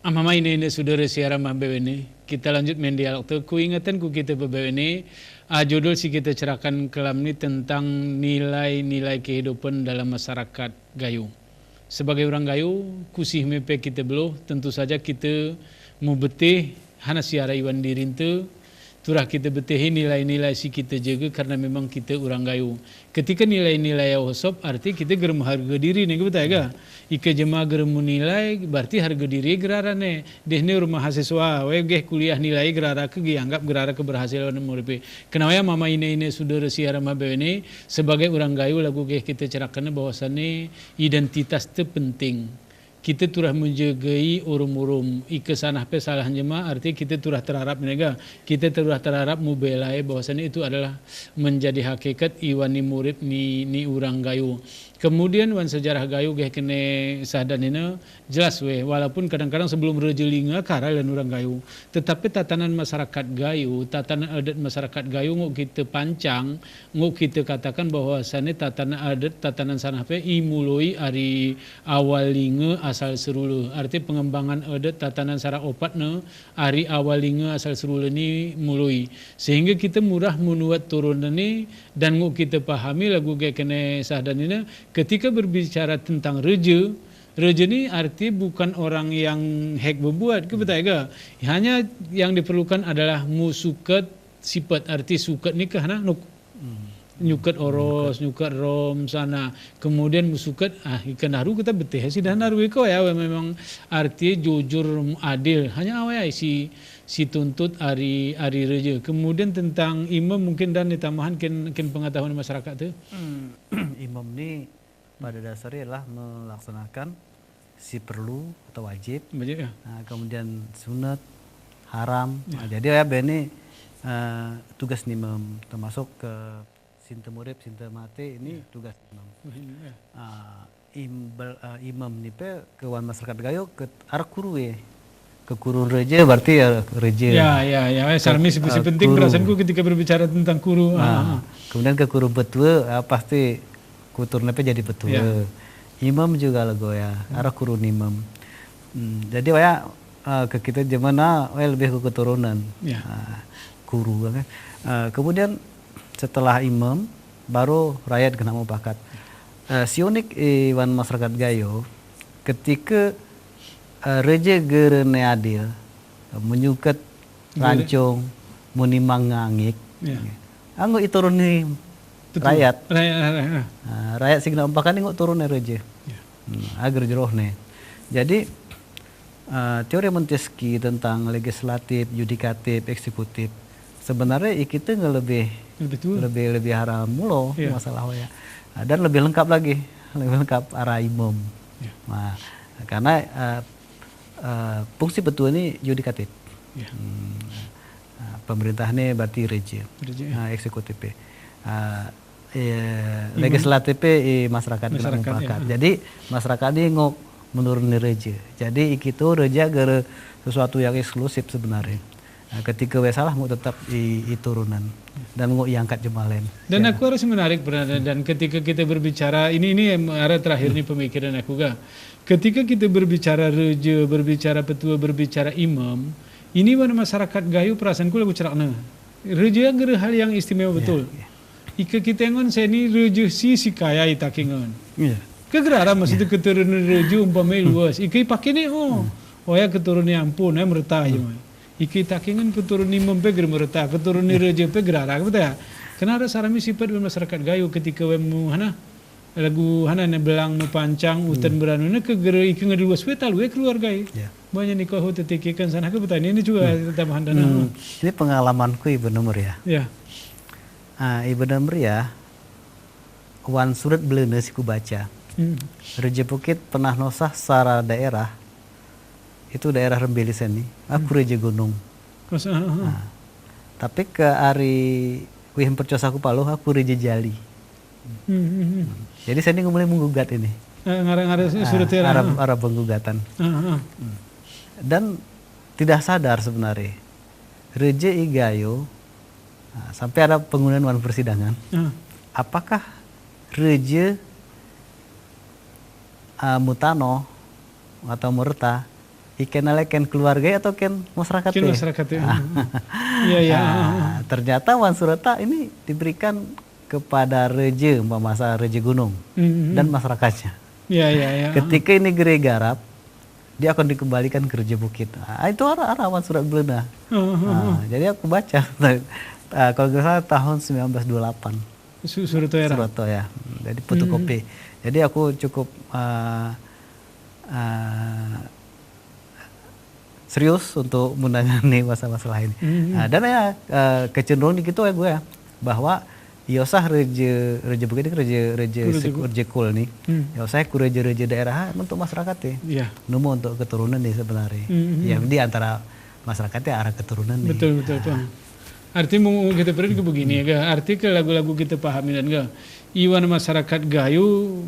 Amama ini saudara siaran mahbe ini. Kita lanjut main dialog tu. Ku ingatan ku kita beberapa ini. Judul si kita cerahkan kelam ni tentang nilai-nilai kehidupan dalam masyarakat Gayo. Sebagai orang Gayo, kusih mepe kita beloh. Tentu saja kita mau betih hana siara iwan dirinta. Turah kita betihi nilai-nilai si kita jaga karena memang kita orang Gayo. Ketika nilai-nilai yang hosop, arti kita gerem harga diri ni, betul ga? Ika jema gerem nilai, berarti harga diri gerara ne. Deh ni rumah mahasiswa, geh kuliah nilai gerara ke anggap gerara keberhasilan muripe. Kenapa ya mama ini sudah siara mabe ini sebagai orang Gayo lagu geh kita cerahkan bahwasannya identitas itu penting. Kita turah menjagai urum-urum ikesanah pe salah jema arti kita turah terharap nega kita turah terharap mubelai bahwasanya itu adalah menjadi hakikat iwani murid ni urang Gayo. Kemudian wan sejarah Gayo geh kene sadanina jelas we walaupun kadang-kadang sebelum rejelinga kara lan urang Gayo tetapi tatanan masyarakat Gayo tatanan adat masyarakat Gayo ngok kita pancang ngok kita katakan bahwasanya tatanan adat tatanan sanah pe imuloi ari awalinga asal serulu arti pengembangan adat tatanan sara opatna ari awalinga asal serulu ni muloi sehingga kita murah menuat turun ni dan ngok kita pahami lagu geh kene sadanina ketika berbicara tentang reja ni arti bukan orang yang hek berbuat ke betul ke? Hanya yang diperlukan adalah musukat sifat arti sukat ni kahna nyukat oros, nyukat rom sana. Kemudian musukat ikan haru kita betih si dan haru iko ya memang arti jujur adil. Hanya awal si tuntut ari reja. Kemudian tentang imam mungkin dan ditambahan ken pengetahuan masyarakat tu. Imam ni pada dasarnya adalah melaksanakan si perlu atau wajib, ya? Kemudian sunat, haram. Jadi ya ini tugas imam termasuk ke sinta murib, sinta mati ini tugas imam. Imam ni pe ke wan masyarakat Gayo ke arah kuru ke kuru reja berarti ya reja. Ya. Sarmi si penting perasaanku ketika berbicara tentang kuru. Kemudian ke kuru betua pasti kuturnya jadi betul. Imam juga lagu ya, arah kurun imam. Jadi ya ke kita zaman lebih ke keturunan kuru kan. Kemudian setelah imam baru rakyat kena mau pakat. Si unik iwan masyarakat Gayo ketika reja gerene adil menyuket rancung munimang ngangik. Anggo iturun ni rakyat. Rakyat signa umpakan ngok turun reja. Agar jeroh ne. Jadi teori Montesquieu tentang legislatif, yudikatif, eksekutif sebenarnya kita lebih haram mulo masalah ya. Dan lebih lengkap lagi, lebih lengkap arah imam. Nah, karena fungsi betul ini yudikatif. Pemerintah ini berarti reja. Eksekutif. Legislatif masyarakat. Jadi masyarakat ini ngok menuruni reja. Jadi itu reja gara sesuatu yang eksklusif sebenarnya. Ketika salah mau tetap di turunan dan mau iangkat jemalen. Dan aku harus menarik berada dan ketika kita berbicara ini arah terakhir ini pemikiran aku ga. Ketika kita berbicara reja, berbicara petua, berbicara imam, ini mana masyarakat Gayo perasaanku lagu cerakna. Reja gara hal yang istimewa betul. Ika kita ngon seni reja si kaya itakingon. Kegerara maksudnya keturunan reja umpama luas. Ika pakai ni ya keturunan ampun meretah je. Iki takingan keturunan imam pe ger meretah, keturunan reja pe gerara betul ya. Kenapa sarami sifat masyarakat Gayo ketika wemu lagu ne belang nu pancang utan beranuna ke ger iki ngeluas pe talue keluarga banyak nikah tetikikan sana ke betul ini juga tambahan dana. Ini pengalamanku Ibu Nomor ya. Ibu Nomor ya. Wan surat Belanda siku baca. Reja Bukit pernah nosah secara daerah. Itu daerah Rembelisan nih. Aku reja gunung. Tapi ke ari wih percosaku paluh aku reja jali. Jadi saya ini mulai menggugat ini. Ngarang-ngarang suratnya. Arah penggugatan. Dan tidak sadar sebenarnya. Reja Gayo sampai ada penggunaan wan persidangan. Apakah reja Mutano atau Murta ikan ale ken keluarga atau ken masyarakat Kin masyarakat ya. Iya ya. Ternyata Wan Surata ini diberikan kepada Reje, masa Reje Gunung dan masyarakatnya. Iya ya ya. Ketika ini gere garap, dia akan dikembalikan ke Reje Bukit. Itu arah Wan Surat Belanda. Jadi aku baca, kalau nggak salah tahun 1928. Suratoera. Suratoya ya. Jadi fotokopi. Jadi aku cukup serius untuk menangani masalah-masalah ini. Dan ya kecenderungan gitu ya gue ya, bahwa iosah reje Bukit reje kul nih. Iosah ku reje daerah untuk masyarakat ya. Iya. Numu untuk keturunan nih sebenarnya. Ya di antara masyarakatnya arah keturunan nih. Betul Pak. Arti mau kita pergi ke begini ya, arti ke lagu-lagu kita pahami dan ga. Iwan masyarakat Gayo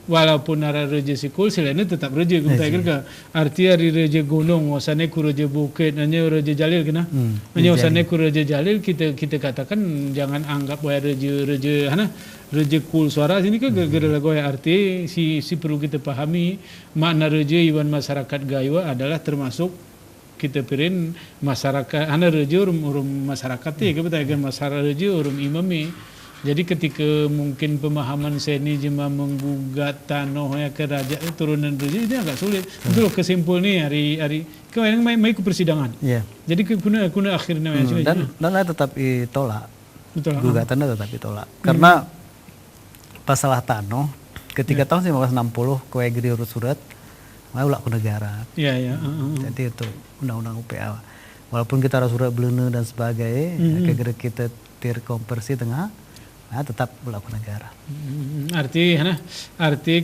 walaupun arah reje sikul selainnya tetap reje kita kira arti hari reje gunung wasane ku reje bukit hanya reje jalil kena hanya wasane ku reje jalil kita katakan jangan anggap bahwa reje kul suara sini ke gara-gara lagu arti si perlu kita pahami makna reje Iwan masyarakat Gayo adalah termasuk kita pirin masyarakat reje urum masyarakat ya kita masyarakat reje urum imami. Jadi ketika mungkin pemahaman seni jema menggugat tanah ke raja turunan reje ini agak sulit. Itu kesimpul nih hari kemarin mai ke persidangan. Iya. Jadi kuna akhirnya dan tetap ditolak. Betul. Gugatannya tetap ditolak. Karena masalah tanah ketika tahun 1960 kue geri urut surat mau ulah ke negara. Iya. Jadi itu undang-undang UPA. Walaupun kita harus surat Belanda dan sebagainya, kira kita terkonversi tengah tetap berlaku negara. Arti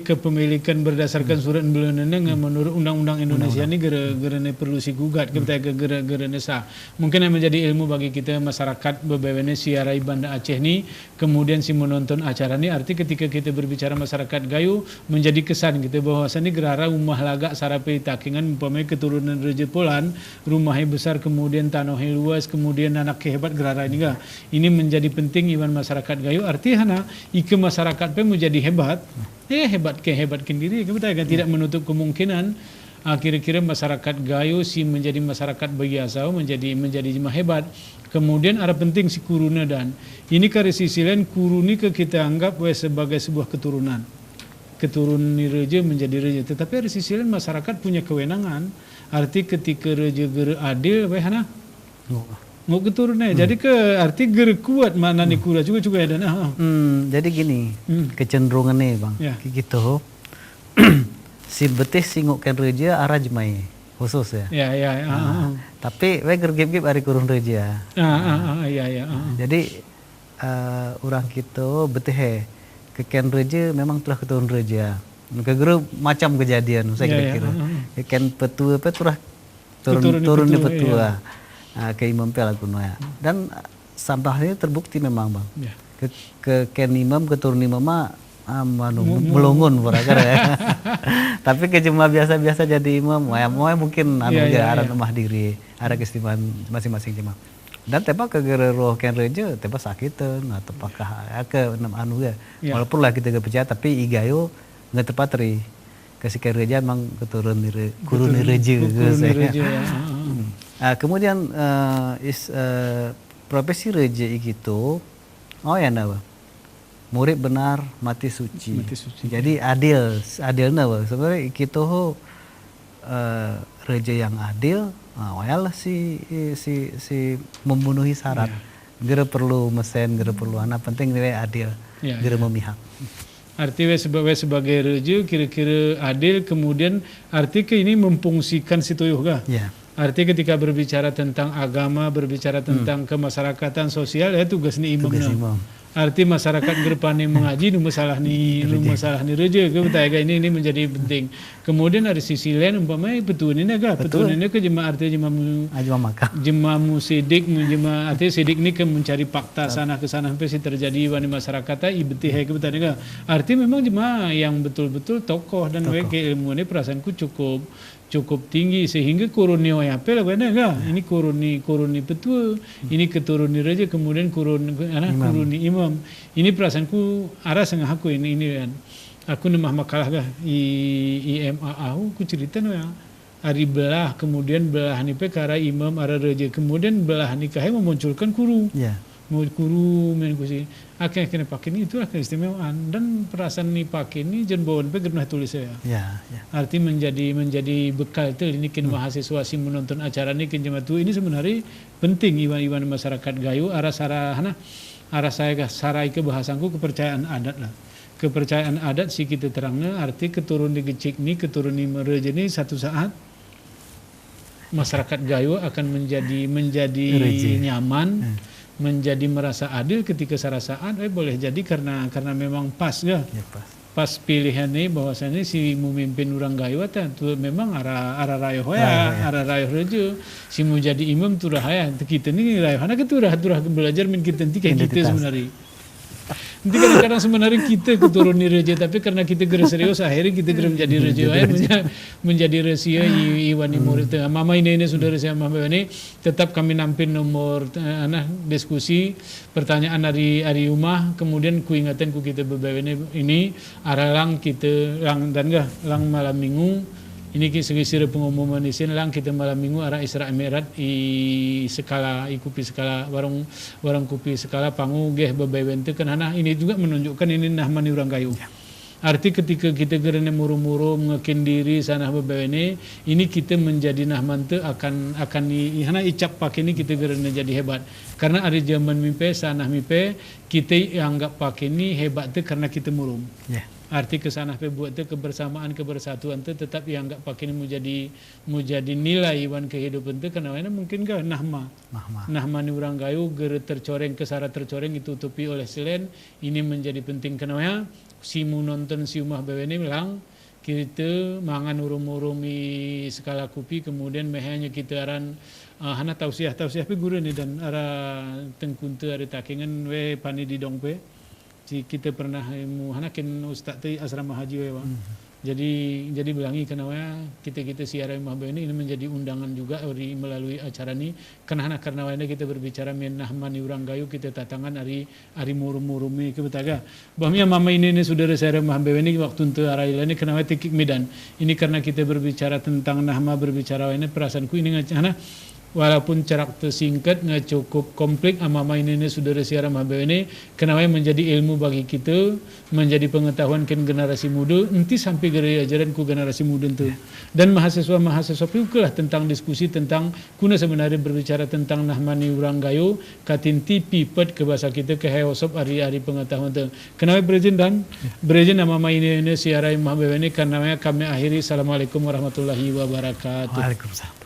kepemilikan berdasarkan surat Belanda menurut Undang-Undang Indonesia ini gara-gara perlu gugat kita gara-gara sah. Mungkin yang menjadi ilmu bagi kita masyarakat beberapa siarai Banda Aceh ini kemudian si menonton acara ini arti ketika kita berbicara masyarakat Gayo menjadi kesan gitu bahwasannya gerara rumah lagak sarape takingan umpamanya keturunan Reje Polan rumahnya besar kemudian tanahnya luas kemudian anak hebat gerara ini menjadi penting Iwan masyarakat Gayo artinya ike masyarakat pe menjadi hebat hebat sendiri kita tidak menutup kemungkinan kira-kira masyarakat Gayo si menjadi masyarakat biasa menjadi jemaah hebat kemudian ada penting si kuruna dan ini dari sisi lain kuruni kita anggap sebagai sebuah keturunan reje menjadi reje tetapi dari sisi lain masyarakat punya kewenangan arti ketika reje adil nggak keturunnya jadi arti kuat mana nih kura juga ya dan jadi gini kecenderungan nih bang gitu si betih singukkan reja arah jemai khusus ya tapi we gergip-gip hari kurun reja jadi orang kita betih keken reja memang telah keturun reja keguru macam kejadian saya kira-kira keken petua turah turun di petua ke imam pelakunya dan sampahnya terbukti memang bang ke ken imam keturun imam melungun ya tapi ke jemaah biasa-biasa jadi imam mau mungkin ada rumah diri ada keistimewaan masing-masing jemaah dan tepa ke roh ken reje tepa sakitan atau pakah ke enam walaupun lah kita percaya tapi igayo nggak tepat kasih ken reje emang keturun kurun reje kemudian profesi reje itu murid benar mati suci. Jadi adil nawa sebenarnya gitu reje yang adil wayalah si memenuhi syarat gara perlu mesin gara perlu anak penting dia adil gara memihak. Artinya sebagai reje kira-kira adil kemudian arti ini memfungsikan situ juga. Arti ketika berbicara tentang agama, berbicara tentang kemasyarakatan sosial tugas ni imam. Arti masyarakat gerpani mengaji masalah ni reje ini menjadi penting. Kemudian dari sisi lain umpamanya betul ini ke jemaah arti jemaah musidik jemaah arti sidik ini ke mencari fakta sana ke sana sampai terjadi wani masyarakat ibetih arti memang jemaah yang betul-betul tokoh dan ilmu ini perasaanku cukup tinggi sehingga kuruni apa lah ini kuruni betul ini keturuni reje kemudian kuruni imam ini perasaanku arah sengah aku ini kan aku nemah makalah IMA aku cerita ari belah, kemudian belah nipe kara imam ara reje, kemudian belah nikahnya memunculkan kuru. Ya. Mau kuru men kusi akeh kena pakai ini, itulah keistimewaan, dan perasaan ni pakai ini jen bawon pe pernah tulis saya. Ya, ya. Arti menjadi bekal itu ini kin mahasiswa si menonton acara ini kin jematu ini sebenarnya penting iwan-iwan masyarakat Gayo arah saya sarai ke bahasanku kepercayaan adat lah. Kepercayaan adat si kita terangnya arti keturun di gecik ni keturun di mereje ni satu saat masyarakat Gayo akan menjadi nyaman, menjadi merasa adil ketika saat boleh jadi karena memang pas ya. Ya, Pas pilihan ini bahwasanya si memimpin orang Gayo tu memang arah rayo hoya, arah rayo rejo. Si mau jadi imam tu rahaya. Kita ni rayo hana kita turah belajar min kita nanti kayak kita sebenarnya. Nanti kadang-kadang sebenarnya kita keturun di reja, tapi karena kita gerak serius akhirnya kita gerak menjadi reja, menjadi resia iwan murid. Mama ini saudara saya mama ini tetap kami nampil nomor diskusi pertanyaan dari rumah, kemudian kuingatan ku kita beberapa ini aralang kita lang dan lang malam minggu. Ini kisah pengumuman di sini lang kita malam minggu arah Isra Mi'raj ikupi skala warung kopi skala pangu geh bebewente kan ini juga menunjukkan ini nahmani urang Gayo. Arti ketika kita gerene muru-muru mengekin diri sana bebewene ini kita menjadi nahman tu akan icap pakai ini kita gerene jadi hebat. Karena ada zaman mimpe sanah mimpe kita anggap pakai ini hebat tu karena kita murum. Ya. Arti kesanah pe buat tu kebersamaan kebersatuan tu tetap yang enggak pakai ini mau jadi nilai iwan kehidupan tu karena mungkin ke nahma ni urang Gayo tercoreng kesara tercoreng itu tutupi oleh selain ini menjadi penting karena si mu nonton si umah bawene bilang kita mangan urung-urungi skala kopi kemudian mehanya kita aran hana tausiah pe guru ni dan ara tengkunte ada takingan we pani di dongpe. Kita pernah muhanakin ustaz tu asrama haji wewa. Jadi bilangi kenapa kita siaran mahba ini menjadi undangan juga melalui acara ini karena kita berbicara menahmani urang Gayo kita tatangan hari murum-murumi ke betaga. Bahmia mama ini saudara saya mahba ini waktu untuk arah ini kenapa tikik medan. Ini karena kita berbicara tentang nahma berbicara ini perasaanku ini ngacana walaupun cerak tersingkat nggak cukup kompleks amama ini saudara siaran mahba ini kenapa menjadi ilmu bagi kita menjadi pengetahuan ke generasi muda nanti sampai gaya ajaran ku generasi muda itu dan mahasiswa pula tentang diskusi tentang kuna sebenarnya berbicara tentang nahmani urang Gayo katinti pipet ke bahasa kita ke hewasop hari-hari pengetahuan itu kenapa berizin amama ini siaran mahba ini karena kami akhiri assalamualaikum warahmatullahi wabarakatuh. Waalaikumsalam.